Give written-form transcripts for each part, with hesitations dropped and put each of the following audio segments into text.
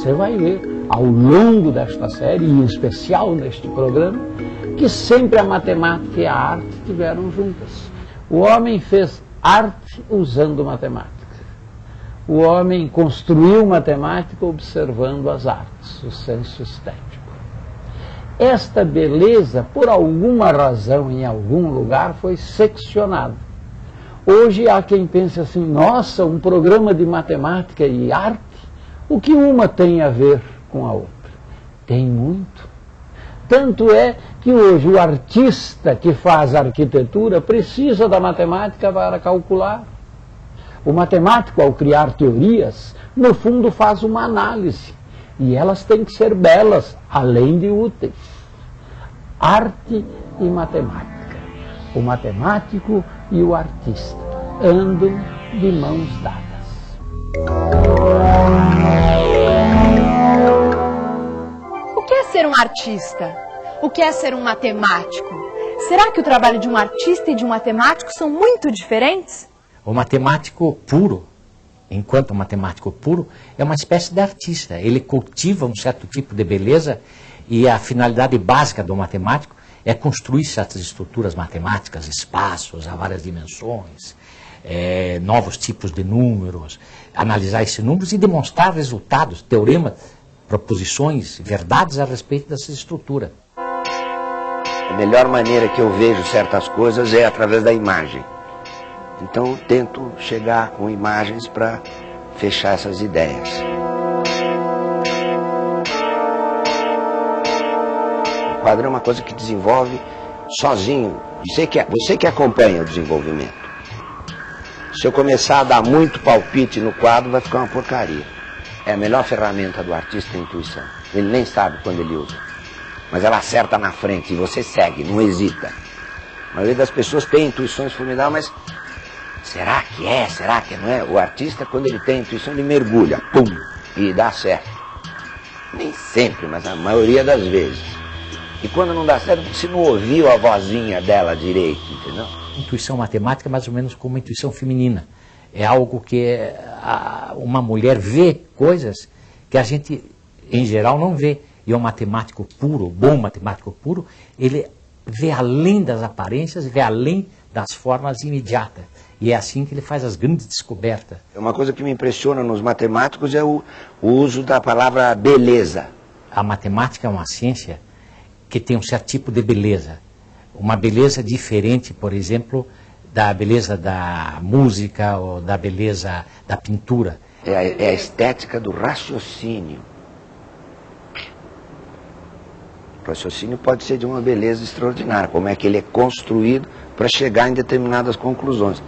você vai ver ao longo desta série, e em especial neste programa, que sempre a matemática e a arte estiveram juntas. O homem fez arte usando matemática. O homem construiu matemática observando as artes, o senso estético. Esta beleza, por alguma razão, em algum lugar, foi seccionada. Hoje há quem pense assim, nossa, um programa de matemática e arte, o que uma tem a ver com a outra? Tem muito. Tanto é que hoje o artista que faz arquitetura precisa da matemática para calcular. O matemático, ao criar teorias, no fundo faz uma análise. E elas têm que ser belas, além de úteis. Arte e matemática. O matemático e o artista andam de mãos dadas. O que é ser um artista? O que é ser um matemático? Será que o trabalho de um artista e de um matemático são muito diferentes? O matemático puro, enquanto matemático puro, é uma espécie de artista. Ele cultiva um certo tipo de beleza e a finalidade básica do matemático é construir certas estruturas matemáticas, espaços a várias dimensões, novos tipos de números, analisar esses números e demonstrar resultados, teoremas, proposições, verdades a respeito dessa estrutura. A melhor maneira que eu vejo certas coisas é através da imagem. Então eu tento chegar com imagens para fechar essas ideias. O quadro é uma coisa que desenvolve sozinho. Você que acompanha o desenvolvimento. Se eu começar a dar muito palpite no quadro, vai ficar uma porcaria. É a melhor ferramenta do artista, a intuição. Ele nem sabe quando ele usa. Mas ela acerta na frente e você segue, não hesita. A maioria das pessoas tem intuições formidáveis, mas será que é? Será que não é? O artista, quando ele tem intuição, ele mergulha, pum, e dá certo. Nem sempre, mas a maioria das vezes. E quando não dá certo, você não ouviu a vozinha dela direito, entendeu? Intuição matemática é mais ou menos como a intuição feminina. É algo que uma mulher vê coisas que a gente, em geral, não vê. E o matemático puro, o bom matemático puro, ele vê além das aparências, vê além das formas imediatas. E é assim que ele faz as grandes descobertas. Uma coisa que me impressiona nos matemáticos é o uso da palavra beleza. A matemática é uma ciência que tem um certo tipo de beleza. Uma beleza diferente, por exemplo, da beleza da música ou da beleza da pintura. É a estética do raciocínio. O raciocínio pode ser de uma beleza extraordinária, como é que ele é construído para chegar em determinadas conclusões.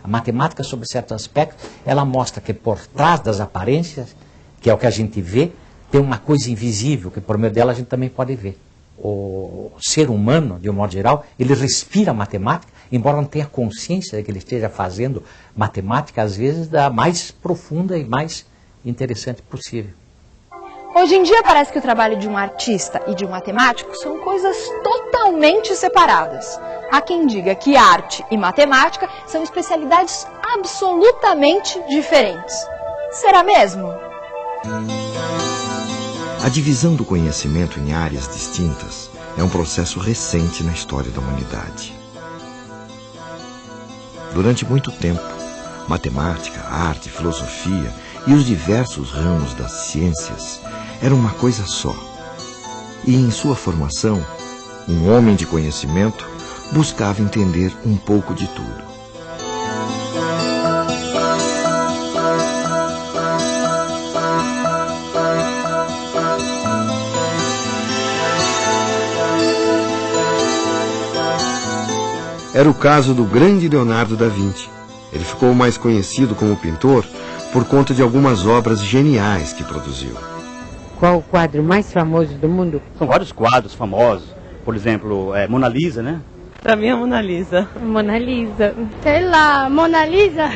A matemática, sobre certos aspectos, ela mostra que por trás das aparências, que é o que a gente vê, tem uma coisa invisível, que por meio dela a gente também pode ver. O ser humano, de um modo geral, ele respira matemática, embora não tenha consciência de que ele esteja fazendo matemática, às vezes, da mais profunda e mais interessante possível. Hoje em dia parece que o trabalho de um artista e de um matemático são coisas totalmente separadas. Há quem diga que arte e matemática são especialidades absolutamente diferentes. Será mesmo? A divisão do conhecimento em áreas distintas é um processo recente na história da humanidade. Durante muito tempo, matemática, arte, filosofia e os diversos ramos das ciências eram uma coisa só. E em sua formação, um homem de conhecimento buscava entender um pouco de tudo. Era o caso do grande Leonardo da Vinci. Ele ficou mais conhecido como pintor por conta de algumas obras geniais que produziu. Qual o quadro mais famoso do mundo? São vários quadros famosos. Por exemplo, Mona Lisa, né? Pra mim é Mona Lisa. Mona Lisa. Sei lá, Mona Lisa.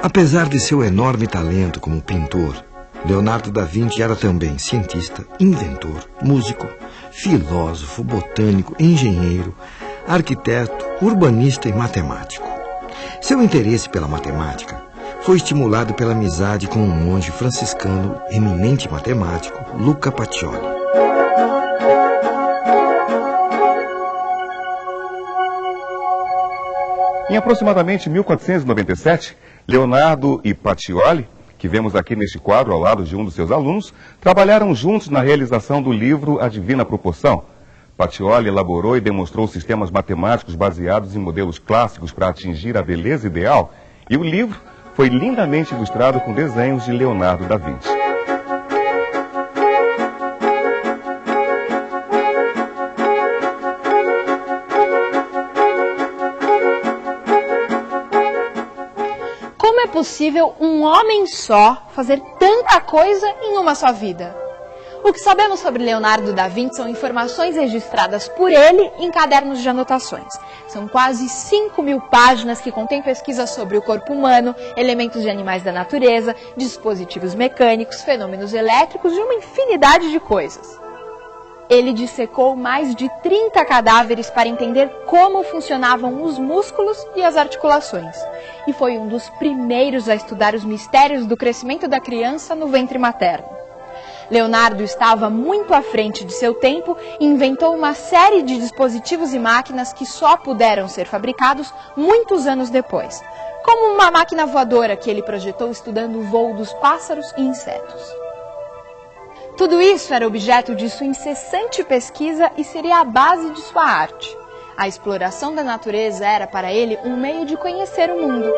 Apesar de seu enorme talento como pintor, Leonardo da Vinci era também cientista, inventor, músico, filósofo, botânico, engenheiro, arquiteto, urbanista e matemático. Seu interesse pela matemática foi estimulado pela amizade com um monge franciscano, eminente matemático, Luca Pacioli. Em aproximadamente 1497, Leonardo e Pacioli, que vemos aqui neste quadro ao lado de um dos seus alunos, trabalharam juntos na realização do livro A Divina Proporção. Pacioli elaborou e demonstrou sistemas matemáticos baseados em modelos clássicos para atingir a beleza ideal, e o livro foi lindamente ilustrado com desenhos de Leonardo da Vinci. Como é possível um homem só fazer tanta coisa em uma só vida? O que sabemos sobre Leonardo da Vinci são informações registradas por ele em cadernos de anotações. São quase 5.000 páginas que contêm pesquisas sobre o corpo humano, elementos de animais da natureza, dispositivos mecânicos, fenômenos elétricos e uma infinidade de coisas. Ele dissecou mais de 30 cadáveres para entender como funcionavam os músculos e as articulações. E foi um dos primeiros a estudar os mistérios do crescimento da criança no ventre materno. Leonardo estava muito à frente de seu tempo e inventou uma série de dispositivos e máquinas que só puderam ser fabricados muitos anos depois, como uma máquina voadora que ele projetou estudando o voo dos pássaros e insetos. Tudo isso era objeto de sua incessante pesquisa e seria a base de sua arte. A exploração da natureza era para ele um meio de conhecer o mundo.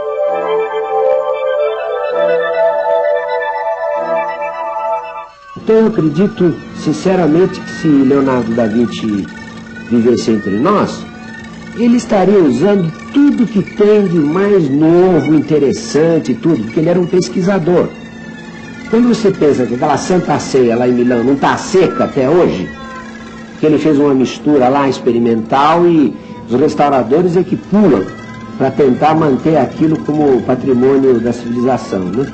Então eu acredito sinceramente que se Leonardo da Vinci vivesse entre nós, ele estaria usando tudo que tem de mais novo, interessante, tudo, porque ele era um pesquisador. Quando você pensa que aquela Santa Ceia lá em Milão não está seca até hoje, que ele fez uma mistura lá experimental e os restauradores é que pulam para tentar manter aquilo como patrimônio da civilização, né?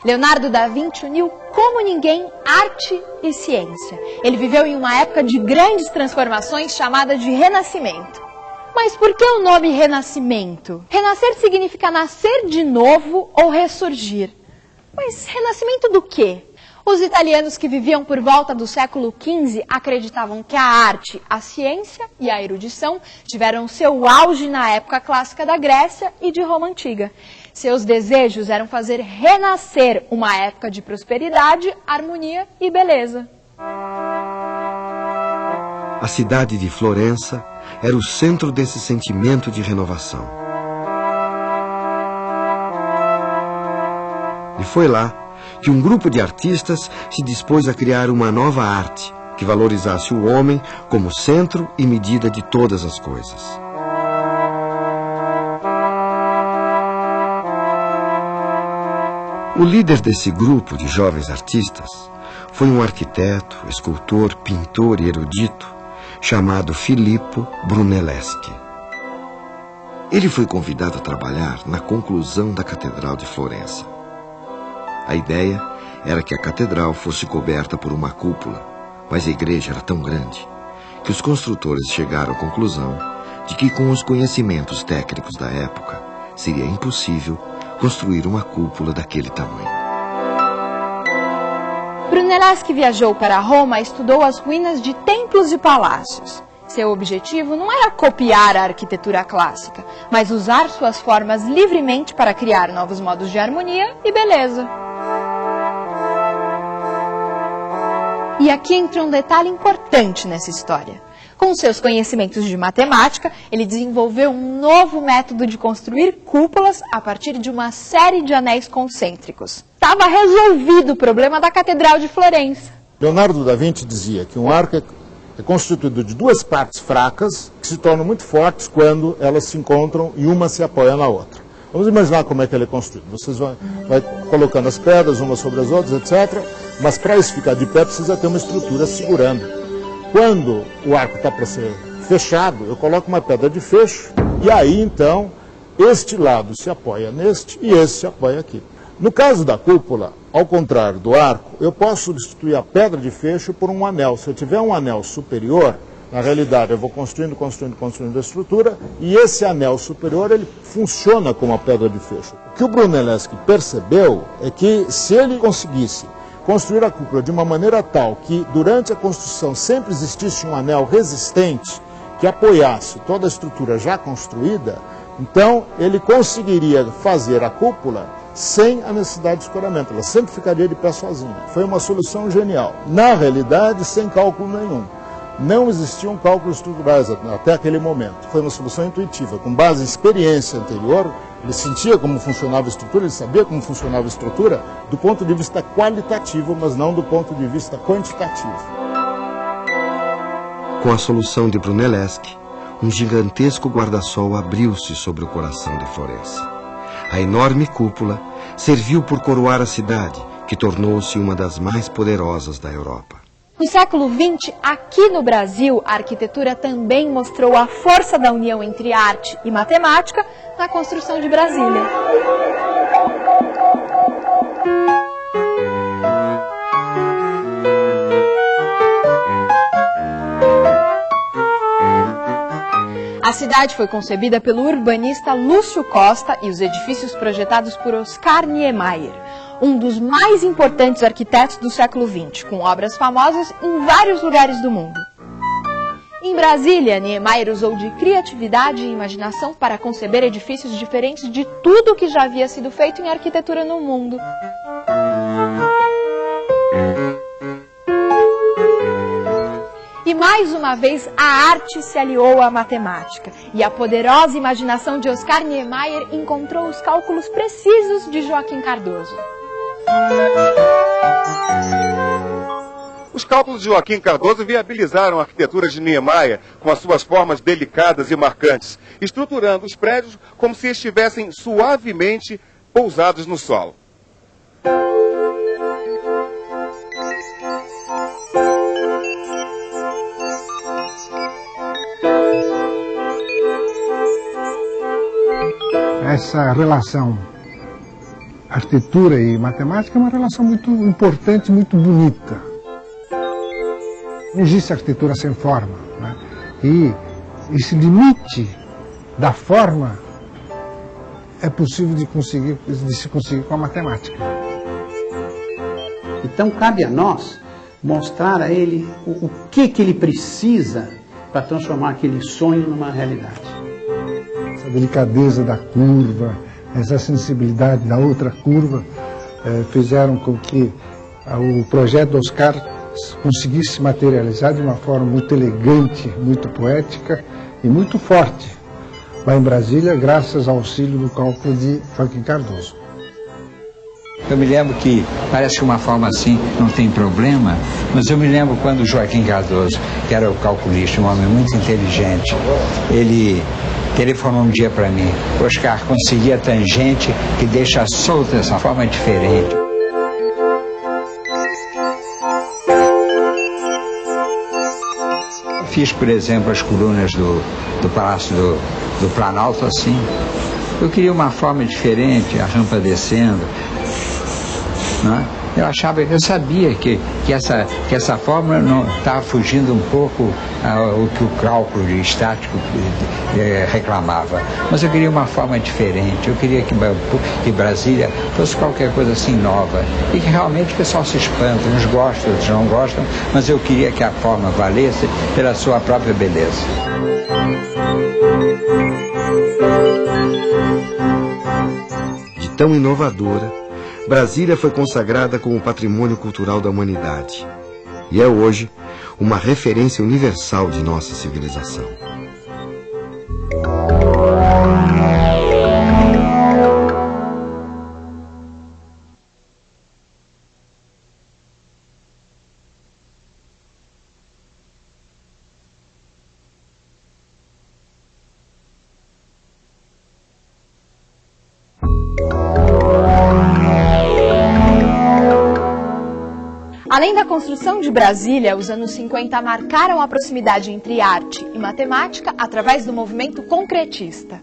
Leonardo da Vinci uniu como ninguém arte e ciência. Ele viveu em uma época de grandes transformações chamada de Renascimento. Mas por que o nome Renascimento? Renascer significa nascer de novo ou ressurgir. Mas renascimento do quê? Os italianos que viviam por volta do século XV acreditavam que a arte, a ciência e a erudição tiveram seu auge na época clássica da Grécia e de Roma Antiga. Seus desejos eram fazer renascer uma época de prosperidade, harmonia e beleza. A cidade de Florença era o centro desse sentimento de renovação. E foi lá que um grupo de artistas se dispôs a criar uma nova arte que valorizasse o homem como centro e medida de todas as coisas. O líder desse grupo de jovens artistas foi um arquiteto, escultor, pintor e erudito chamado Filippo Brunelleschi. Ele foi convidado a trabalhar na conclusão da Catedral de Florença. A ideia era que a catedral fosse coberta por uma cúpula, mas a igreja era tão grande que os construtores chegaram à conclusão de que, com os conhecimentos técnicos da época, seria impossível construir uma cúpula daquele tamanho. Brunelleschi viajou para Roma e estudou as ruínas de templos e palácios. Seu objetivo não era copiar a arquitetura clássica, mas usar suas formas livremente para criar novos modos de harmonia e beleza. E aqui entra um detalhe importante nessa história. Com seus conhecimentos de matemática, ele desenvolveu um novo método de construir cúpulas a partir de uma série de anéis concêntricos. Estava resolvido o problema da Catedral de Florença. Leonardo da Vinci dizia que um arco é constituído de duas partes fracas que se tornam muito fortes quando elas se encontram e uma se apoia na outra. Vamos imaginar como é que ele é construído. Vocês vão colocando as pedras umas sobre as outras, etc. Mas para isso ficar de pé precisa ter uma estrutura segurando. Quando o arco está para ser fechado, eu coloco uma pedra de fecho e aí então este lado se apoia neste e esse se apoia aqui. No caso da cúpula, ao contrário do arco, eu posso substituir a pedra de fecho por um anel. Se eu tiver um anel superior, na realidade eu vou construindo a estrutura e esse anel superior ele funciona como a pedra de fecho. O que o Brunelleschi percebeu é que se ele conseguisse construir a cúpula de uma maneira tal que durante a construção sempre existisse um anel resistente que apoiasse toda a estrutura já construída, então ele conseguiria fazer a cúpula sem a necessidade de escoramento, ela sempre ficaria de pé sozinha. Foi uma solução genial. Na realidade, sem cálculo nenhum. Não existiam cálculos estruturais até aquele momento. Foi uma solução intuitiva, com base em experiência anterior. Ele sentia como funcionava a estrutura, ele sabia como funcionava a estrutura do ponto de vista qualitativo, mas não do ponto de vista quantitativo. Com a solução de Brunelleschi, um gigantesco guarda-sol abriu-se sobre o coração de Florença. A enorme cúpula serviu por coroar a cidade, que tornou-se uma das mais poderosas da Europa. No século XX, aqui no Brasil, a arquitetura também mostrou a força da união entre arte e matemática na construção de Brasília. A cidade foi concebida pelo urbanista Lúcio Costa e os edifícios projetados por Oscar Niemeyer, um dos mais importantes arquitetos do século XX, com obras famosas em vários lugares do mundo. Em Brasília, Niemeyer usou de criatividade e imaginação para conceber edifícios diferentes de tudo que já havia sido feito em arquitetura no mundo. E mais uma vez a arte se aliou à matemática e a poderosa imaginação de Oscar Niemeyer encontrou os cálculos precisos de Joaquim Cardoso. Os cálculos de Joaquim Cardoso viabilizaram a arquitetura de Niemeyer com as suas formas delicadas e marcantes, estruturando os prédios como se estivessem suavemente pousados no solo. Essa relação arquitetura e matemática é uma relação muito importante, muito bonita. Não existe arquitetura sem forma, né? E esse limite da forma é possível de se conseguir com a matemática. Então cabe a nós mostrar a ele o que ele precisa para transformar aquele sonho numa realidade. Essa delicadeza da curva, essa sensibilidade da outra curva fizeram com que o projeto do Oscar conseguisse se materializar de uma forma muito elegante, muito poética e muito forte lá em Brasília, graças ao auxílio do cálculo de Joaquim Cardoso. Eu me lembro que parece que uma forma assim não tem problema, mas eu me lembro quando o Joaquim Cardoso, que era o calculista, um homem muito inteligente, ele telefonou um dia para mim: Oscar, consegui a tangente que deixa solta essa forma diferente. Fiz, por exemplo, as colunas do Palácio do Planalto assim. Eu queria uma forma diferente, a rampa descendo, né? Eu sabia que essa forma não estava fugindo um pouco ao que o cálculo estático reclamava. Mas eu queria uma forma diferente, eu queria que Brasília fosse qualquer coisa assim nova. E que realmente o pessoal se espanta, uns gostam, outros não gostam, mas eu queria que a forma valesse pela sua própria beleza. De tão inovadora, Brasília foi consagrada como patrimônio cultural da humanidade e é hoje uma referência universal de nossa civilização. Além da construção de Brasília, os anos 50 marcaram a proximidade entre arte e matemática através do movimento concretista.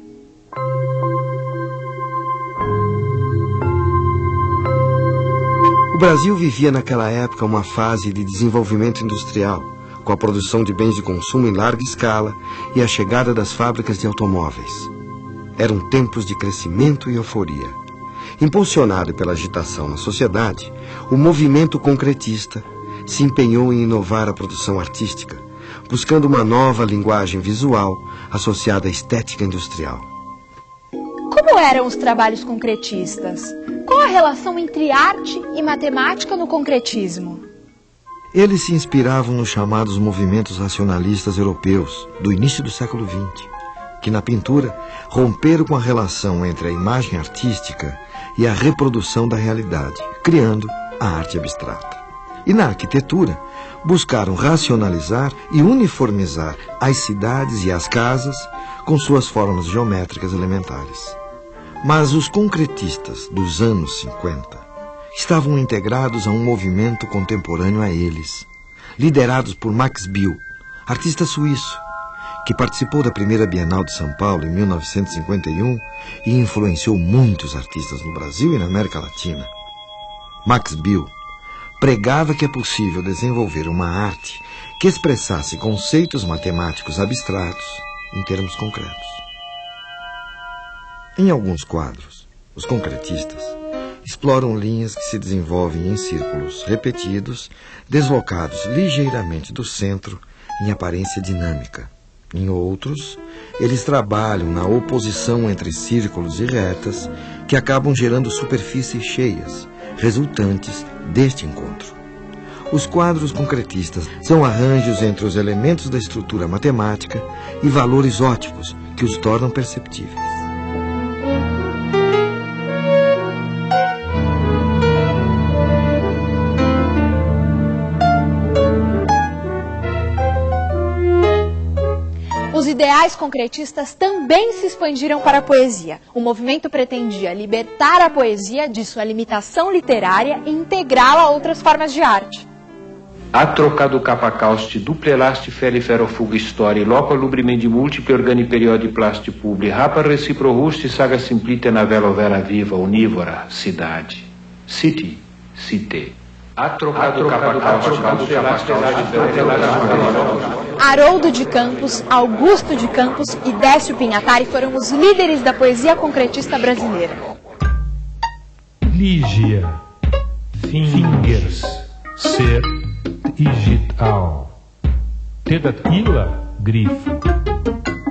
Brasil vivia naquela época uma fase de desenvolvimento industrial, com a produção de bens de consumo em larga escala e a chegada das fábricas de automóveis. Eram tempos de crescimento e euforia. Impulsionado pela agitação na sociedade, o movimento concretista se empenhou em inovar a produção artística, buscando uma nova linguagem visual associada à estética industrial. Como eram os trabalhos concretistas? Qual a relação entre arte e matemática no concretismo? Eles se inspiravam nos chamados movimentos racionalistas europeus do início do século XX, que na pintura romperam com a relação entre a imagem artística e a reprodução da realidade, criando a arte abstrata. E na arquitetura, buscaram racionalizar e uniformizar as cidades e as casas com suas formas geométricas elementares. Mas os concretistas dos anos 50 estavam integrados a um movimento contemporâneo a eles, liderados por Max Biel, artista suíço, que participou da primeira Bienal de São Paulo em 1951 e influenciou muitos artistas no Brasil e na América Latina. Max Biel pregava que é possível desenvolver uma arte que expressasse conceitos matemáticos abstratos em termos concretos. Em alguns quadros, os concretistas exploram linhas que se desenvolvem em círculos repetidos, deslocados ligeiramente do centro em aparência dinâmica. Em outros, eles trabalham na oposição entre círculos e retas que acabam gerando superfícies cheias, resultantes deste encontro. Os quadros concretistas são arranjos entre os elementos da estrutura matemática e valores óticos que os tornam perceptíveis. Os ideais concretistas também se expandiram para a poesia. O movimento pretendia libertar a poesia de sua limitação literária e integrá-la a outras formas de arte. A trocado capacausti, duplelasti feriferofuga história, loco lubrimendi multiple organi periodi plasti publi, rapa reciprorusti saga simplite na vela vera viva, unívora, cidade. City, cité. Haroldo de Campos, Augusto de Campos e Décio Pinhatari foram os líderes da poesia concretista brasileira. Lígia, fingers, ser, digital. Tedatila, grifo.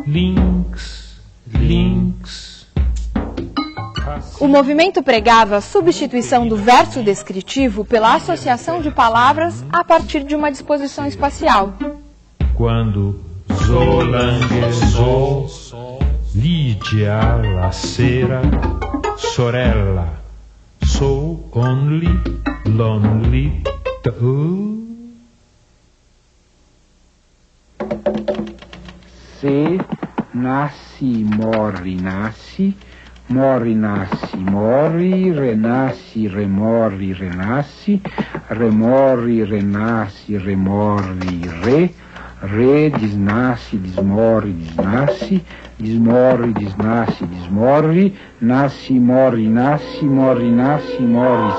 Links, links. O movimento pregava a substituição do verso descritivo pela associação de palavras a partir de uma disposição espacial. Quando zolanguezou, Lídia, la sera, sorella, so only, lonely, Se nasce, morre, nasce. Morre, nasce, morre, renasce, remorre, renasce, remorre, renasce, remorre, re, desnasce, desmorre, desnasce, desmorre, desnasce, desmorre, nasce, morre, nasce, morre, nasce, morre,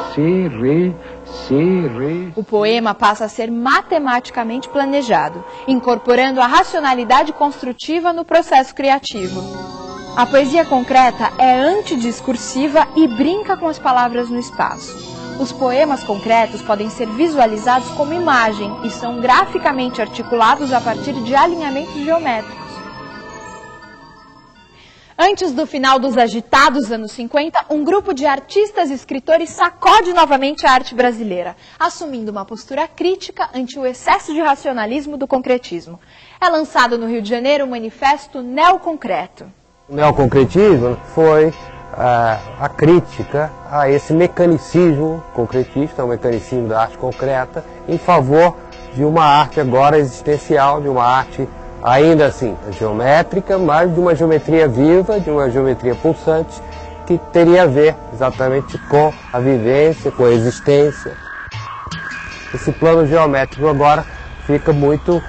se, re. O poema passa a ser matematicamente planejado, incorporando a racionalidade construtiva no processo criativo. A poesia concreta é antidiscursiva e brinca com as palavras no espaço. Os poemas concretos podem ser visualizados como imagem e são graficamente articulados a partir de alinhamentos geométricos. Antes do final dos agitados anos 50, um grupo de artistas e escritores sacode novamente a arte brasileira, assumindo uma postura crítica ante o excesso de racionalismo do concretismo. É lançado no Rio de Janeiro o manifesto Neoconcreto. O neoconcretismo foi a crítica a esse mecanicismo concretista, o mecanismo da arte concreta, em favor de uma arte agora existencial, de uma arte ainda assim geométrica, mas de uma geometria viva, de uma geometria pulsante, que teria a ver exatamente com a vivência, com a existência. Esse plano geométrico agora fica muito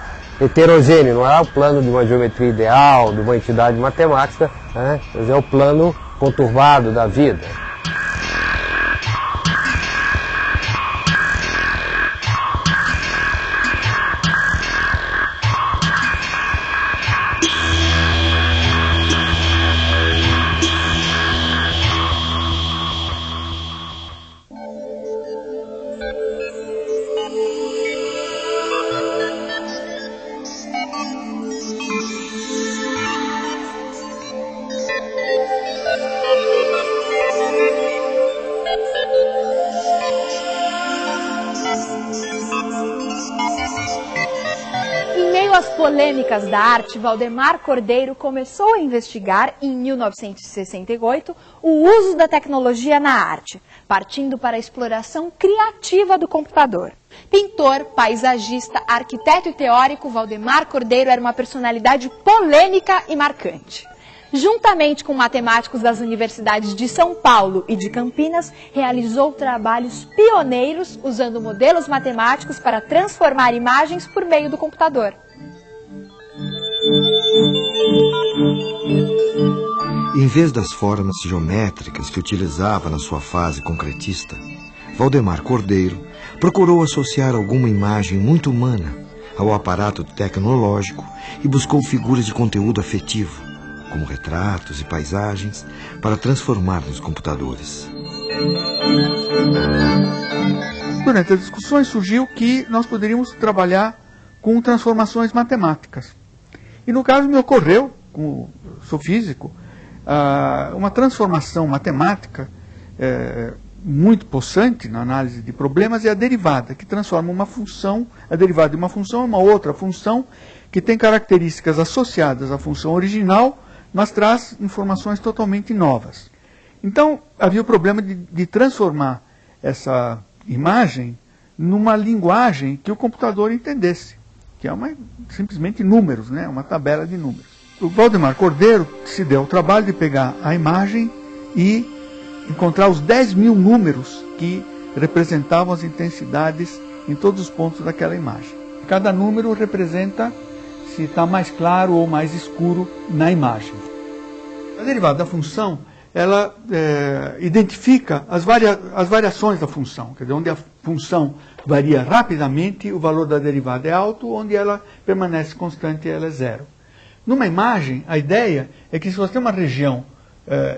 heterogêneo, não é o plano de uma geometria ideal, de uma entidade matemática, né? Mas é o plano conturbado da vida. polêmicas da arte, Valdemar Cordeiro começou a investigar, em 1968, o uso da tecnologia na arte, partindo para a exploração criativa do computador. Pintor, paisagista, arquiteto e teórico, Valdemar Cordeiro era uma personalidade polêmica e marcante. Juntamente com matemáticos das universidades de São Paulo e de Campinas, realizou trabalhos pioneiros usando modelos matemáticos para transformar imagens por meio do computador. Em vez das formas geométricas que utilizava na sua fase concretista, Valdemar Cordeiro procurou associar alguma imagem muito humana ao aparato tecnológico e buscou figuras de conteúdo afetivo, como retratos e paisagens, para transformar nos computadores. Durante as discussões surgiu que nós poderíamos trabalhar com transformações matemáticas. E no caso me ocorreu, como sou físico, uma transformação matemática muito possante na análise de problemas é a derivada, que transforma uma função, a derivada de uma função em uma outra função que tem características associadas à função original, mas traz informações totalmente novas. Então, havia o problema de transformar essa imagem numa linguagem que o computador entendesse, que é simplesmente números, né? Uma tabela de números. O Valdemar Cordeiro se deu o trabalho de pegar a imagem e encontrar os 10.000 números que representavam as intensidades em todos os pontos daquela imagem. Cada número representa se está mais claro ou mais escuro na imagem. A derivada da função, ela identifica as variações da função, quer dizer, onde a função varia rapidamente, o valor da derivada é alto, onde ela permanece constante, ela é zero. Numa imagem, a ideia é que se você tem uma região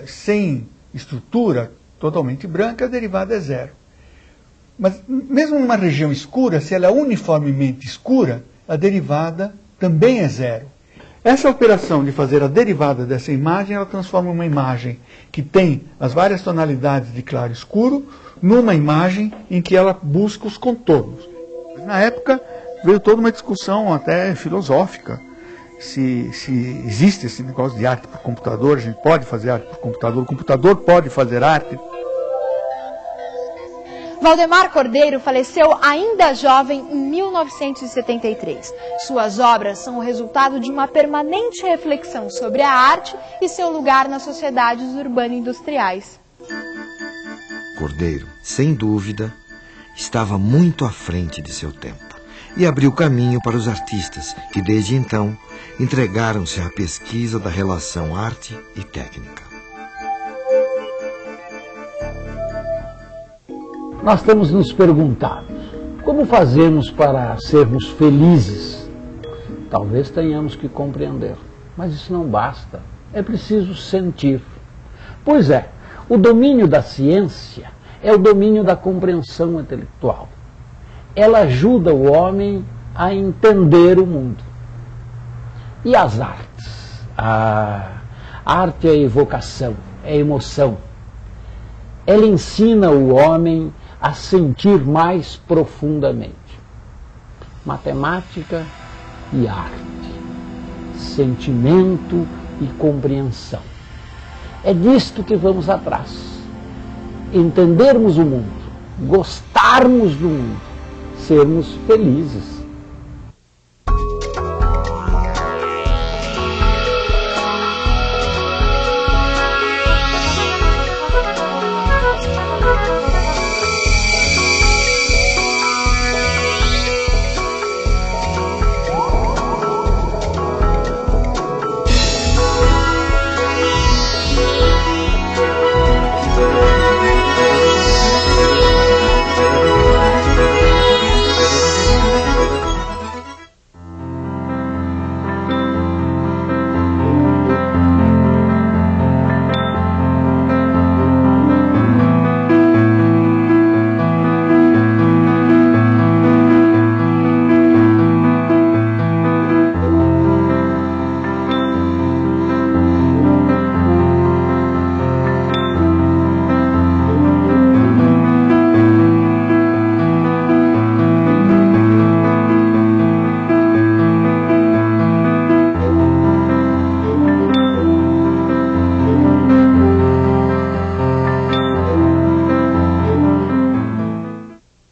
sem estrutura, totalmente branca, a derivada é zero. Mas mesmo numa região escura, se ela é uniformemente escura, a derivada também é zero. Essa operação de fazer a derivada dessa imagem, ela transforma uma imagem que tem as várias tonalidades de claro e escuro numa imagem em que ela busca os contornos. Na época veio toda uma discussão até filosófica, se existe esse negócio de arte por computador, a gente pode fazer arte por computador, o computador pode fazer arte. Valdemar Cordeiro faleceu ainda jovem em 1973. Suas obras são o resultado de uma permanente reflexão sobre a arte e seu lugar nas sociedades urbano-industriais. Cordeiro, sem dúvida, estava muito à frente de seu tempo e abriu caminho para os artistas que, desde então, entregaram-se à pesquisa da relação arte e técnica. Nós temos nos perguntado, como fazemos para sermos felizes? Talvez tenhamos que compreender, mas isso não basta, é preciso sentir. Pois é, o domínio da ciência é o domínio da compreensão intelectual. Ela ajuda o homem a entender o mundo. E as artes? A arte é a evocação, é a emoção. Ela ensina o homem a sentir mais profundamente. Matemática e arte, sentimento e compreensão. É disto que vamos atrás. Entendermos o mundo, gostarmos do mundo, sermos felizes.